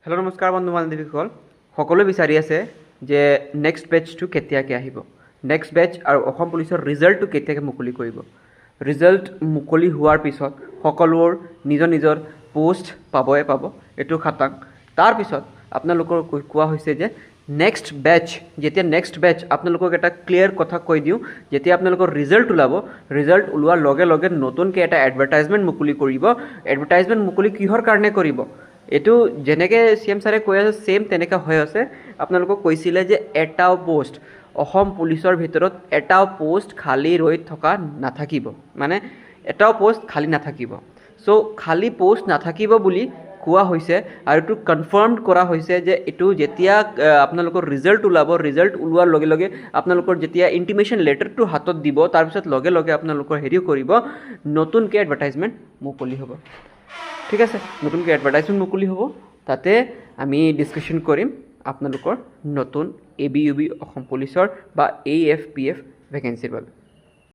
Hello' নমস্কাৰ বন্ধু বান্ধৱীসকল, সকলোৱে বিচাৰি আছে যে নেক্সট বেটচটো কেতিয়াকৈ আহিব, নেক্সট বেটচ আৰু অসম পুলিচৰ ৰিজাল্টটো কেতিয়াকৈ মুকলি কৰিব। ৰিজাল্ট মুকলি হোৱাৰ পিছত সকলোৰ নিজৰ নিজৰ পোষ্ট পাব, এইটো খাটাং। তাৰপিছত আপোনালোকৰ কোৱা হৈছে যে নেক্সট বেটচ আপোনালোকক এটা ক্লিয়াৰ কথা কৈ দিওঁ, যেতিয়া আপোনালোকৰ ৰিজাল্ট ওলাব, ৰিজাল্ট ওলোৱাৰ লগে লগে নতুনকৈ এটা এডভাৰটাইজমেণ্ট মুকলি কৰিব। এডভাৰটাইজমেণ্ট মুকলি কিহৰ কাৰণে কৰিব? এইটো যেনেকৈ CM ছাৰে কৈ আছে ছেইম তেনেকৈ হৈ আছে। আপোনালোকক কৈছিলে যে এটাও পোষ্ট অসম পুলিচৰ ভিতৰত এটাও পোষ্ট খালী ৰৈ থকা নাথাকিব, মানে এটাও পোষ্ট খালী নাথাকিব। চ' খালী পোষ্ট নাথাকিব বুলি কোৱা হৈছে আৰু এইটো কনফাৰ্ম কৰা হৈছে যে এইটো যেতিয়া আপোনালোকৰ ৰিজাল্ট ওলাব, ৰিজাল্ট ওলোৱাৰ লগে লগে আপোনালোকৰ যেতিয়া ইণ্টিমেশ্যন লেটাৰটো হাতত দিব, তাৰপিছত লগে লগে আপোনালোকৰ হেৰিও কৰিব, নতুনকৈ এডভাৰটাইজমেণ্ট মুকলি হ'ব। ঠিক আছে, নতুনকৈ এডভাৰটাইজমেণ্ট মুকলি হ'ব, তাতে আমি ডিছকাশ্যন কৰিম আপোনালোকৰ নতুন ABUB অসম পুলিচৰ বা AFPF ভেকেঞ্চিৰ বাবে।